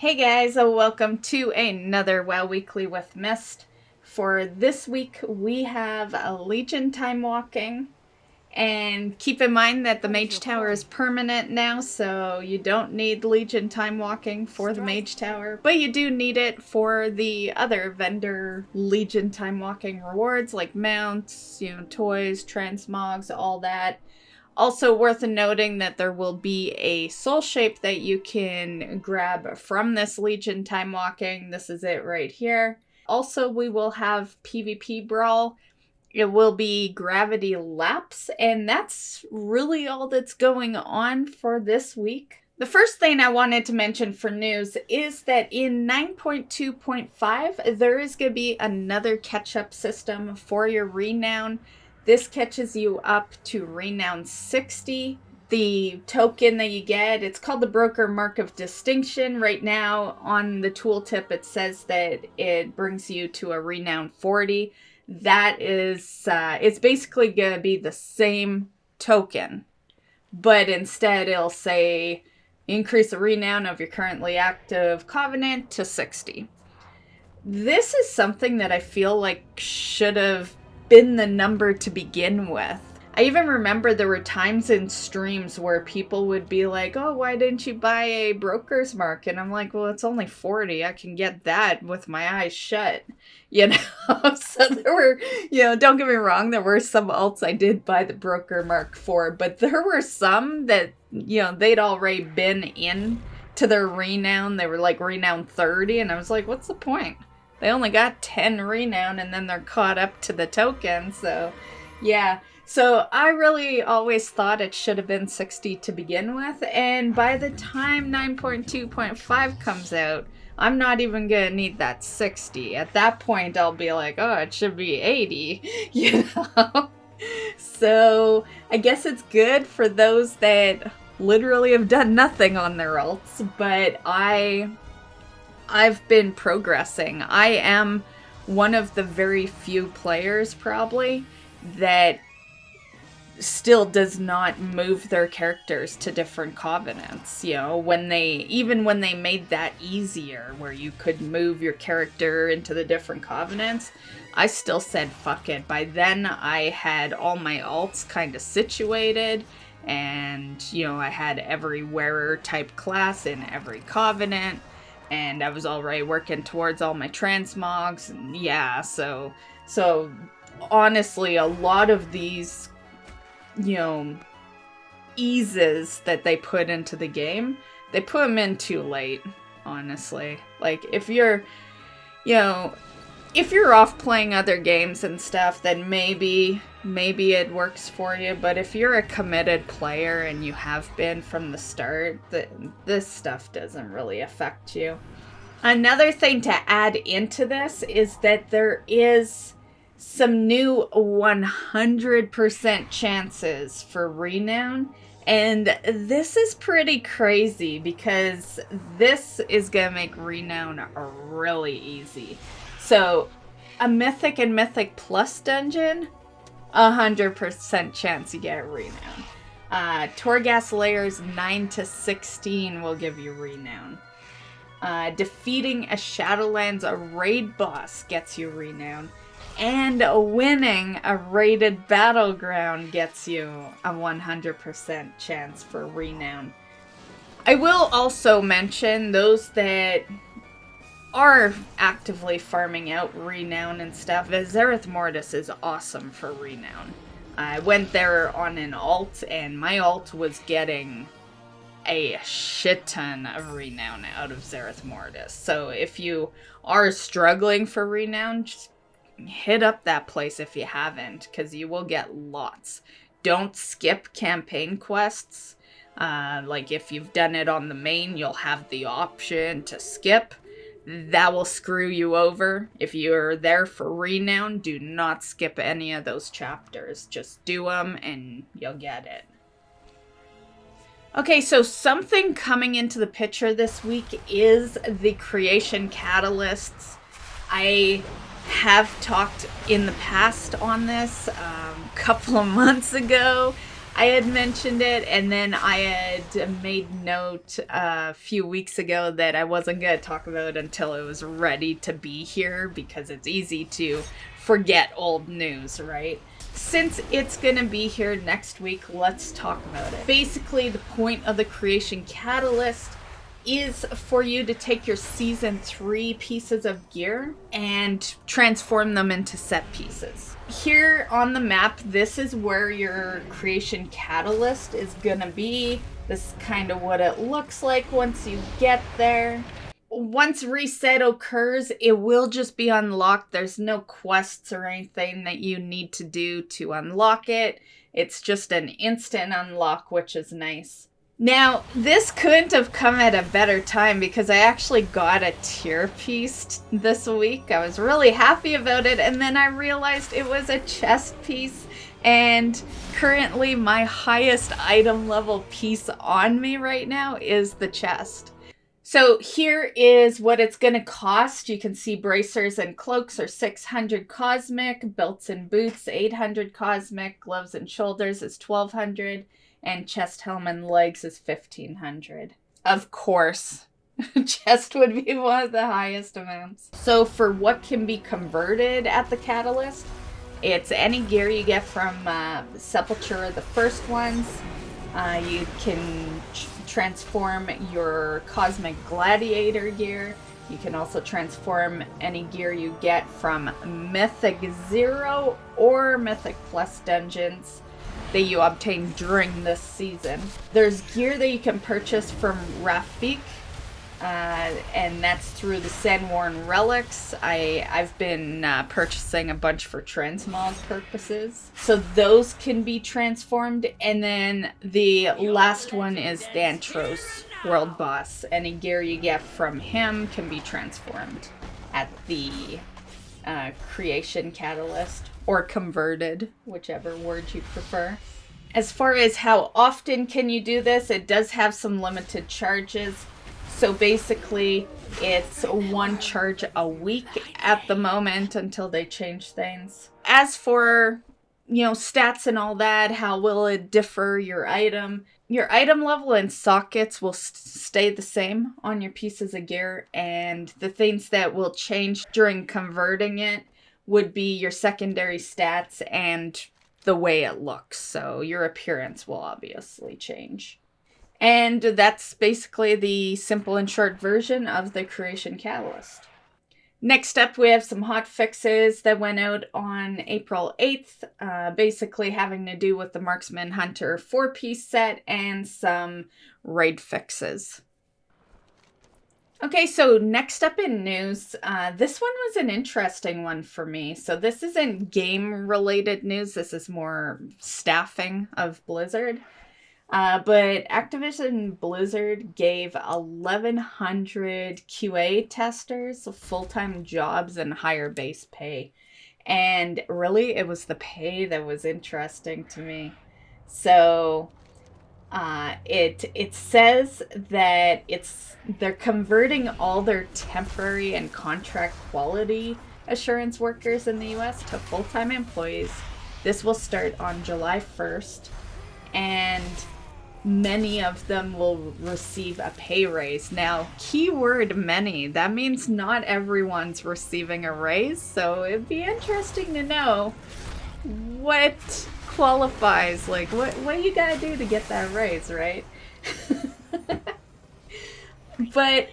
Hey guys, welcome to another WoW Weekly with Myst. For this week, we have a Legion time walking. And keep in mind that the Mage Tower is permanent now, so you don't need Legion time walking for the Mage Tower. But you do need it for the other vendor Legion time walking rewards like mounts, toys, transmogs, all that. Also worth noting that there will be a soul shape that you can grab from this Legion time walking. This is it right here. Also, we will have PvP Brawl. It will be Gravity Lapse, and that's really all that's going on for this week. The first thing I wanted to mention for news is that in 9.2.5, there is going to be another catch-up system for your Renown. This catches you up to Renown 60. The token that you get, it's called the Broker Mark of Distinction. Right now on the tooltip, it says that it brings you to a Renown 40. That is, it's basically going to be the same token, but instead it'll say increase the Renown of your currently active Covenant to 60. This is something that I feel like should have been the number to begin with. I even remember there were times in streams where people would be like, oh, why didn't you buy a broker's mark? And I'm like, well, it's only 40. I can get that with my eyes shut, So there were, don't get me wrong, there were some alts I did buy the broker mark for, but there were some that, they'd already been in to their Renown. They were like Renown 30, and I was like, what's the point? They only got 10 Renown, and then they're caught up to the token, so yeah. So I really always thought it should have been 60 to begin with, and by the time 9.2.5 comes out, I'm not even going to need that 60. At that point, I'll be like, oh, it should be 80, So I guess it's good for those that literally have done nothing on their alts, but I've been progressing. I am one of the very few players, probably, that still does not move their characters to different covenants. When they made that easier, where you could move your character into the different covenants, I still said fuck it. By then, I had all my alts kind of situated, and, I had every wearer type class in every covenant, and I was already working towards all my transmogs, and yeah, so honestly, a lot of these eases that they put into the game, they put them in too late, honestly. Like, if you're off playing other games and stuff, then maybe it works for you, but if you're a committed player and you have been from the start, this stuff doesn't really affect you. Another thing to add into this is that there is some new 100% chances for Renown, and this is pretty crazy because this is gonna make Renown really easy. So a Mythic and Mythic Plus dungeon, 100% chance you get Renown. Torghast layers 9 to 16 will give you Renown. Defeating a Shadowlands raid boss gets you Renown. And winning a rated battleground gets you a 100% chance for Renown. I will also mention those that are actively farming out Renown and stuff. Zereth Mortis is awesome for Renown. I went there on an alt, and my alt was getting a shit ton of Renown out of Zereth Mortis. So if you are struggling for Renown, just hit up that place if you haven't, because you will get lots. Don't skip campaign quests. Like if you've done it on the main, you'll have the option to skip. That will screw you over. If you're there for Renown, do not skip any of those chapters. Just do them and you'll get it. Okay, so something coming into the picture this week is the creation catalysts. I have talked in the past on this a couple of months ago. I had mentioned it, and then I had made note a few weeks ago that I wasn't going to talk about it until it was ready to be here, because it's easy to forget old news, right? Since it's going to be here next week, let's talk about it. Basically, the point of the Creation Catalyst is for you to take your Season 3 pieces of gear and transform them into set pieces. Here on the map, this is where your Creation Catalyst is gonna be. This is kind of what it looks like once you get there. Once reset occurs, it will just be unlocked. There's no quests or anything that you need to do to unlock it. It's just an instant unlock, which is nice. Now, this couldn't have come at a better time because I actually got a tier piece this week. I was really happy about it, and then I realized it was a chest piece, and currently my highest item level piece on me right now is the chest. So here is what it's going to cost. You can see bracers and cloaks are 600 cosmic, belts and boots 800 cosmic, gloves and shoulders is 1200. And chest, helm, and legs is 1,500. Of course, chest would be one of the highest amounts. So for what can be converted at the Catalyst, it's any gear you get from Sepulture, the first ones. You can transform your Cosmic Gladiator gear. You can also transform any gear you get from Mythic 0 or Mythic Plus dungeons that you obtain during this season. There's gear that you can purchase from Rafik, and that's through the Sandworn Relics. I've been purchasing a bunch for transmog purposes. So those can be transformed, and then the last one is Dantros, World Boss. Any gear you get from him can be transformed at the Creation Catalyst. Or converted, whichever word you prefer. As far as how often can you do this, it does have some limited charges. So basically, it's one charge a week at the moment until they change things. As for, stats and all that, how will it differ your item? Your item level and sockets will stay the same on your pieces of gear, and the things that will change during converting it would be your secondary stats and the way it looks. So your appearance will obviously change. And that's basically the simple and short version of the Creation Catalyst. Next up, we have some hotfixes that went out on April 8th, basically having to do with the Marksman Hunter 4-piece set and some raid fixes. Okay, so next up in news, this one was an interesting one for me. So this isn't game-related news, this is more staffing of Blizzard. But Activision Blizzard gave 1,100 QA testers full-time jobs and higher base pay. And really, it was the pay that was interesting to me. So it says that they're converting all their temporary and contract quality assurance workers in the US to full-time employees. This will start on July 1st, and many of them will receive a pay raise. Now, keyword many, that means not everyone's receiving a raise, so it'd be interesting to know what qualifies, like what you gotta do to get that raise, right? But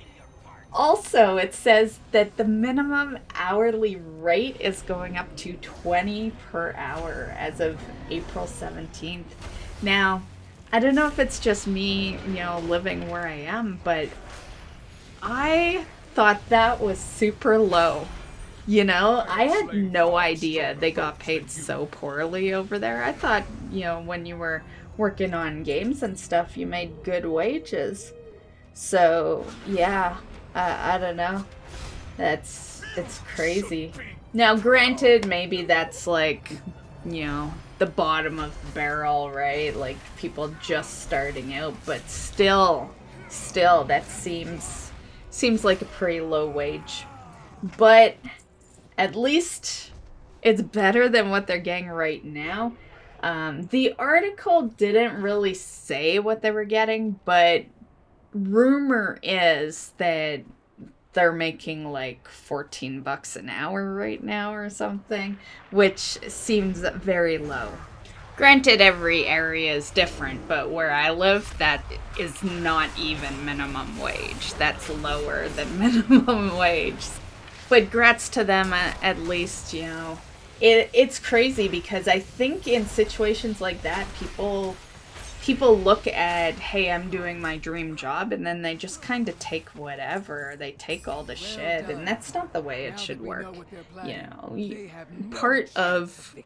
also it says that the minimum hourly rate is going up to $20 per hour as of April 17th. Now, I don't know if it's just me, living where I am, but I thought that was super low. I had no idea they got paid so poorly over there. I thought, when you were working on games and stuff, you made good wages. So, yeah, I don't know. It's crazy. Now, granted, maybe that's like, the bottom of the barrel, right? Like, people just starting out, but still, that seems like a pretty low wage. But at least it's better than what they're getting right now. The article didn't really say what they were getting, but rumor is that they're making like $14 an hour right now or something, which seems very low. Granted, every area is different, but where I live, that is not even minimum wage. That's lower than minimum wage. But grats to them at least, you know. It's crazy because I think in situations like that, people look at, hey, I'm doing my dream job, and then they just kind of take whatever. They take all the shit, and that's not the way it should work. You know, part of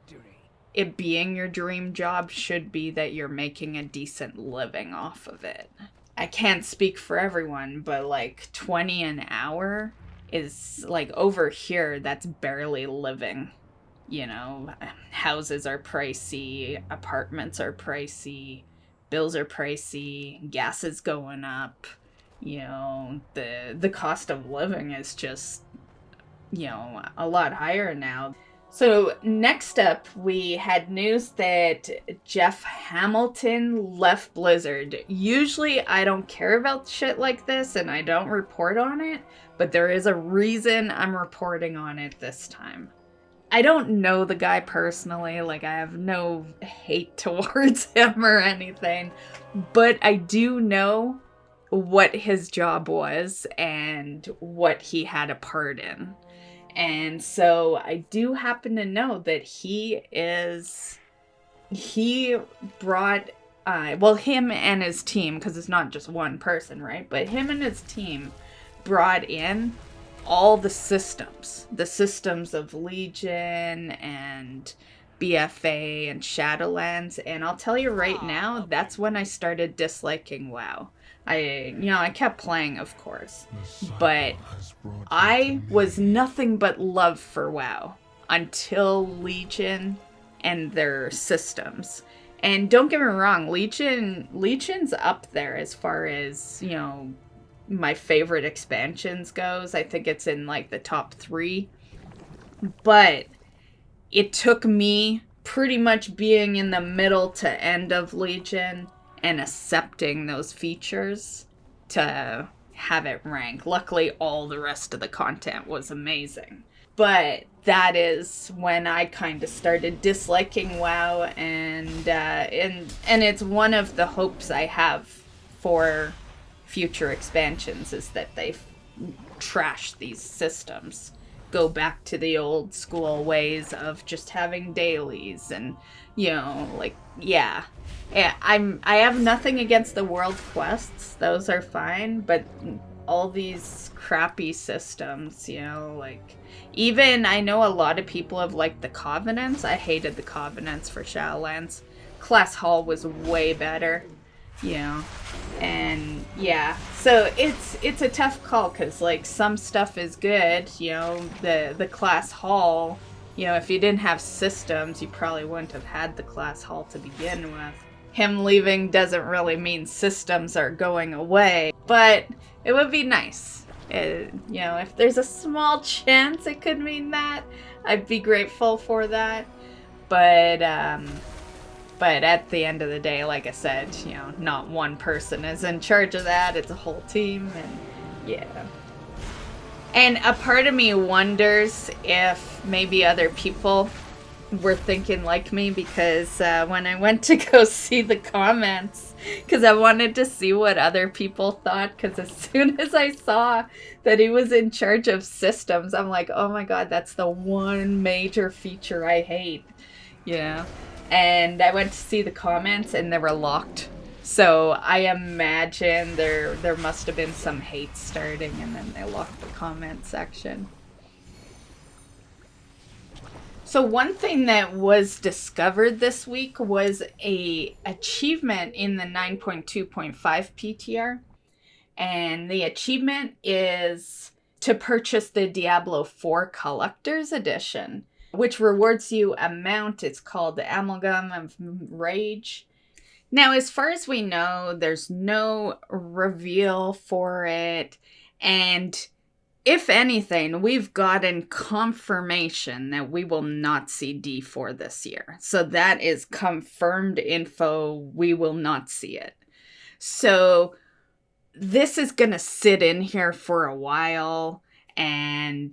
it being your dream job should be that you're making a decent living off of it. I can't speak for everyone, but like 20 an hour is like over here, that's barely living. You know, houses are pricey, apartments are pricey, bills are pricey, gas is going up. You know, the cost of living is just, you know, a lot higher now. So next up, we had news that Jeff Hamilton left Blizzard. Usually I don't care about shit like this and I don't report on it, but there is a reason I'm reporting on it this time. I don't know the guy personally, like I have no hate towards him or anything, but I do know what his job was and what he had a part in. And so I do happen to know that he brought, him and his team, because it's not just one person, right? But him and his team brought in all the systems of Legion and BFA and Shadowlands. And I'll tell you right now, that's when I started disliking WoW. I kept playing, of course, but I was nothing but love for WoW until Legion and their systems. And don't get me wrong, Legion's up there as far as, you know, my favorite expansions goes. I think it's in like the top 3. But it took me pretty much being in the middle to end of Legion and accepting those features to have it rank. Luckily, all the rest of the content was amazing. But that is when I kind of started disliking WoW, and it's one of the hopes I have for future expansions is that they trash these systems, go back to the old school ways of just having dailies and, you know, like, yeah, I have nothing against the world quests, those are fine, but all these crappy systems, you know, like, even I know a lot of people have liked the Covenants. I hated the Covenants for Shadowlands. Class Hall was way better, you know, and yeah, so it's a tough call, because like some stuff is good, you know, the Class Hall, you know, if you didn't have systems, you probably wouldn't have had the Class Hall to begin with. Him leaving doesn't really mean systems are going away, but it would be nice. You know, if there's a small chance it could mean that, I'd be grateful for that. But at the end of the day, like I said, you know, not one person is in charge of that. It's a whole team, and yeah. And a part of me wonders if maybe other people were thinking like me, because when I went to go see the comments, because I wanted to see what other people thought, because as soon as I saw that he was in charge of systems, I'm like, oh my god, that's the one major feature I hate, you know? And I went to see the comments and they were locked. So I imagine there must have been some hate starting, and then they locked the comment section. So one thing that was discovered this week was a achievement in the 9.2.5 PTR. And the achievement is to purchase the Diablo 4 Collector's Edition, which rewards you a mount. It's called the Amalgam of Rage. Now, as far as we know, there's no reveal for it. And if anything, we've gotten confirmation that we will not see D4 this year. So that is confirmed info. We will not see it. So this is going to sit in here for a while. And,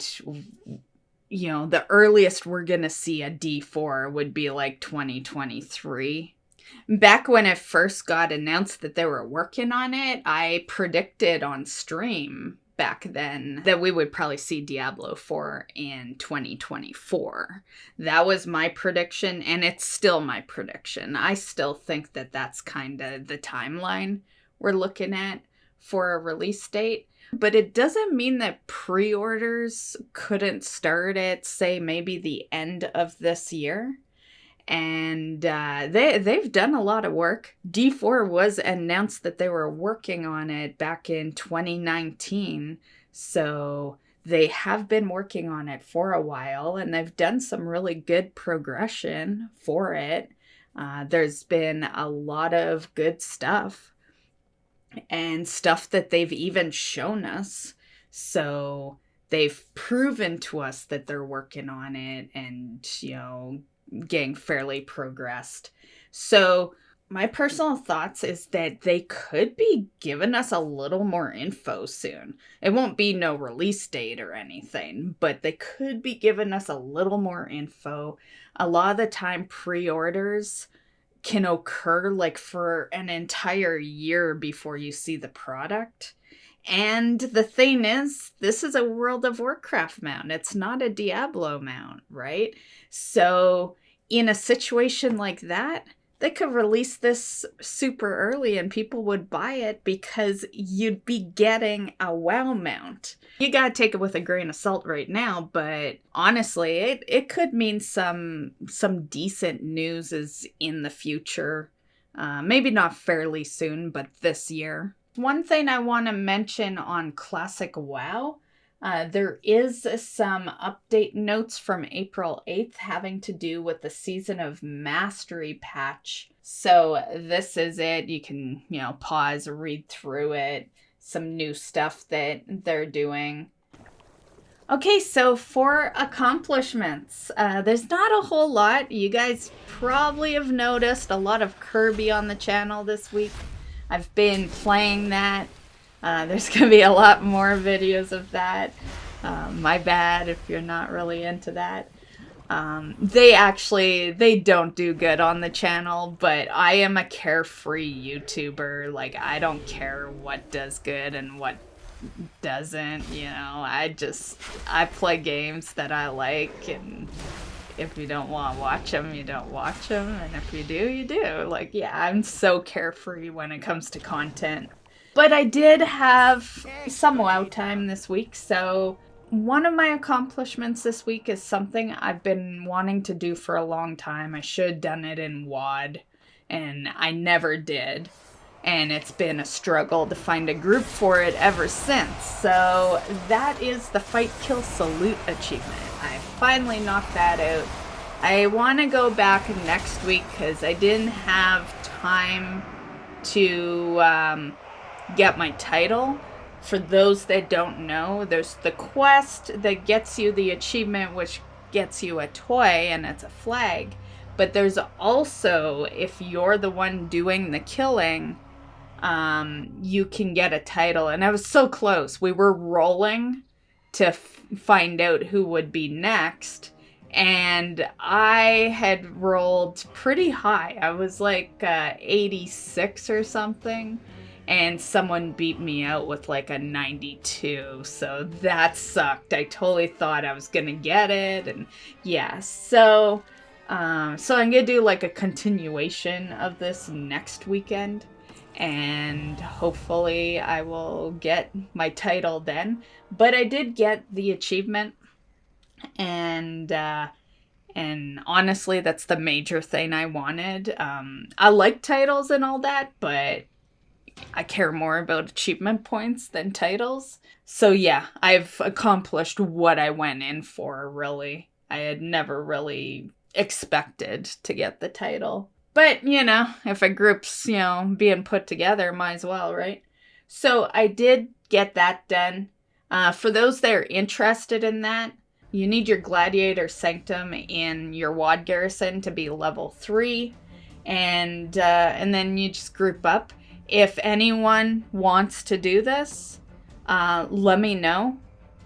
the earliest we're going to see a D4 would be like 2023. Back when it first got announced that they were working on it, I predicted on stream back then that we would probably see Diablo 4 in 2024. That was my prediction, and it's still my prediction. I still think that that's kind of the timeline we're looking at for a release date. But it doesn't mean that pre-orders couldn't start at, say, maybe the end of this year. And they've done a lot of work. D4 was announced that they were working on it back in 2019. So they have been working on it for a while, and they've done some really good progression for it. There's been a lot of good stuff and stuff that they've even shown us. So they've proven to us that they're working on it and, getting fairly progressed. So my personal thoughts is that they could be giving us a little more info soon. It won't be no release date or anything, but they could be giving us a little more info. A lot of the time pre-orders can occur like for an entire year before you see the product. And the thing is, this is a World of Warcraft mount. It's not a Diablo mount, right? So in a situation like that, they could release this super early and people would buy it because you'd be getting a WoW mount. You gotta take it with a grain of salt right now, but honestly, it could mean some decent news is in the future. Maybe not fairly soon, but this year. One thing I want to mention on Classic WoW, there is some update notes from April 8th having to do with the Season of Mastery patch. So this is it. You can, pause, read through it. Some new stuff that they're doing. Okay, so for accomplishments, there's not a whole lot. You guys probably have noticed a lot of Kirby on the channel this week. I've been playing that. There's going to be a lot more videos of that. My bad if you're not really into that. They don't do good on the channel, but I am a carefree YouTuber. Like, I don't care what does good and what doesn't, I play games that I like, and if you don't want to watch them, you don't watch them, and if you do, you do. Like, yeah, I'm so carefree when it comes to content. But I did have some WoW time this week, so one of my accomplishments this week is something I've been wanting to do for a long time. I should have done it in WoD, and I never did. And it's been a struggle to find a group for it ever since. So that is the Fight Kill Salute achievement. I finally knocked that out. I want to go back next week because I didn't have time to get my title. For those that don't know, there's the quest that gets you the achievement, which gets you a toy, and it's a flag. But there's also, if you're the one doing the killing, you can get a title. And I was so close. We were rolling to find out who would be next. And I had rolled pretty high. I was like 86 or something. And someone beat me out with like a 92. So that sucked. I totally thought I was going to get it. And yeah, so I'm going to do like a continuation of this next weekend. And hopefully I will get my title then. But I did get the achievement. And honestly, that's the major thing I wanted. I like titles and all that, but I care more about achievement points than titles. So yeah, I've accomplished what I went in for, really. I had never really expected to get the title. But, if a group's, being put together, might as well, right? So I did get that done. For those that are interested in that, you need your Gladiator Sanctum in your WoD garrison to be level 3, and then you just group up. If anyone wants to do this, let me know,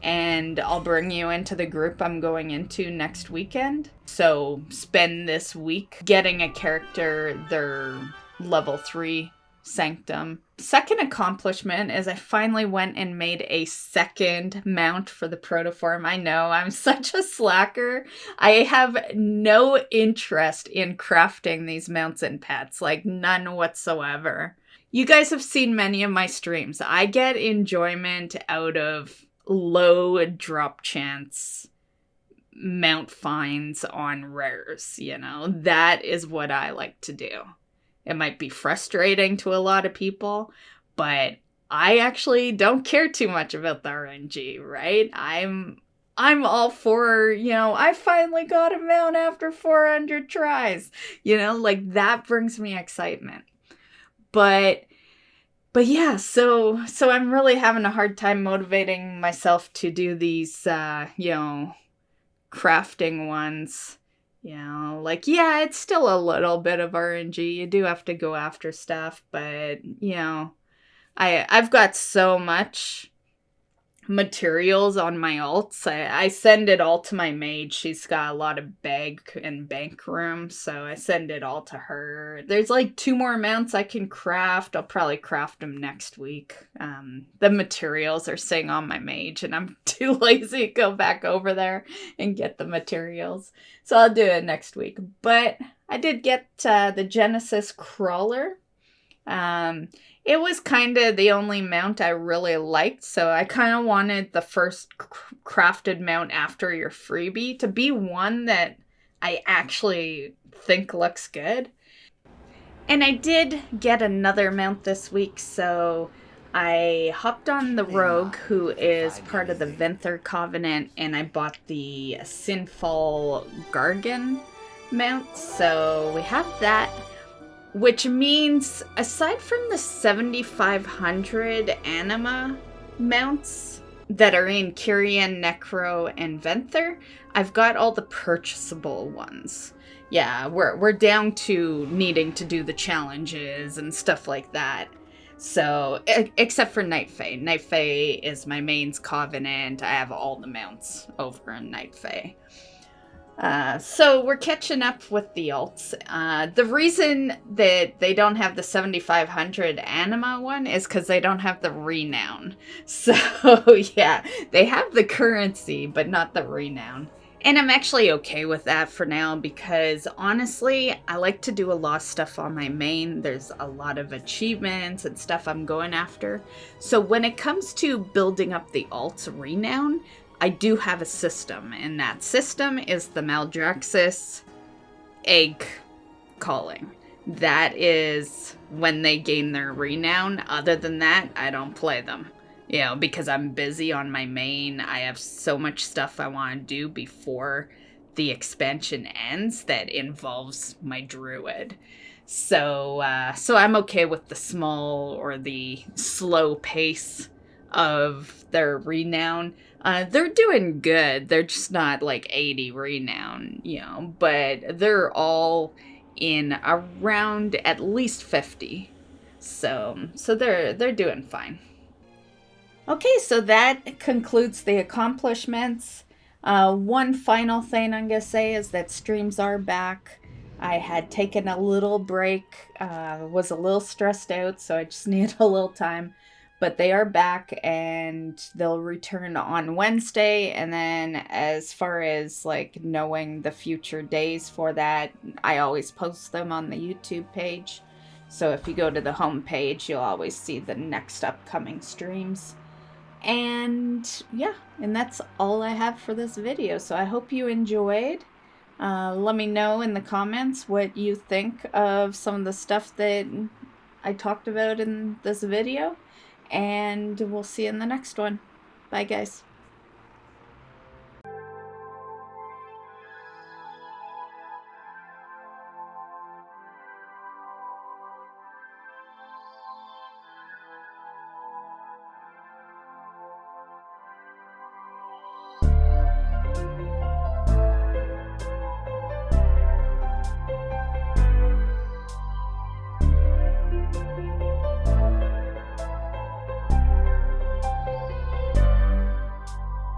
and I'll bring you into the group I'm going into next weekend. So spend this week getting a character their level 3 Sanctum. Second accomplishment is I finally went and made a second mount for the protoform. I know, I'm such a slacker. I have no interest in crafting these mounts and pets, like none whatsoever. You guys have seen many of my streams. I get enjoyment out of low drop chance mount finds on rares, you know? That is what I like to do. It might be frustrating to a lot of people, but I actually don't care too much about the RNG, right? I'm all for, you know, I finally got a mount after 400 tries. You know, like that brings me excitement. But yeah, so I'm really having a hard time motivating myself to do these you know, crafting ones. You know, like, yeah, it's still a little bit of RNG. You do have to go after stuff, but, you know, I've got so much materials on my alts. I send it all to my mage. She's got a lot of bag and bank room, so I send it all to her. There's like 2 more mounts I can craft. I'll probably craft them next week. The materials are sitting on my mage, and I'm too lazy to go back over there and get the materials. So I'll do it next week. But I did get the Genesis Crawler. It was kind of the only mount I really liked, so I kind of wanted the first crafted mount after your freebie to be one that I actually think looks good. And I did get another mount this week, so I hopped on the Rogue, who is part of the Venthyr Covenant, and I bought the Sinful Gargan mount, so we have that. Which means, aside from the 7,500 anima mounts that are in Kyrian, Necro, and Venthyr, I've got all the purchasable ones. Yeah, we're down to needing to do the challenges and stuff like that. So, except for Night Fae. Night Fae is my mains covenant. I have all the mounts over in Night Fae. So we're catching up with the alts. The reason that they don't have the 7,500 anima one is because they don't have the Renown. So yeah, they have the currency, but not the Renown. And I'm actually okay with that for now because honestly, I like to do a lot of stuff on my main. There's a lot of achievements and stuff I'm going after. So when it comes to building up the alts Renown, I do have a system, and that system is the Maldraxxus egg calling. That is when they gain their Renown. Other than that, I don't play them. You know, because I'm busy on my main. I have so much stuff I want to do before the expansion ends that involves my druid. So I'm okay with the small or the slow pace of their Renown. They're doing good. They're just not like 80 Renown, you know, but they're all in around at least 50. So they're doing fine. Okay, so that concludes the accomplishments. One final thing I'm gonna say is that streams are back. I had taken a little break, was a little stressed out, so I just needed a little time. But they are back, and they'll return on Wednesday. And then as far as like knowing the future days for that, I always post them on the YouTube page. So if you go to the home page, you'll always see the next upcoming streams. And yeah, and that's all I have for this video. So I hope you enjoyed. Let me know in the comments what you think of some of the stuff that I talked about in this video. And we'll see you in the next one. Bye, guys.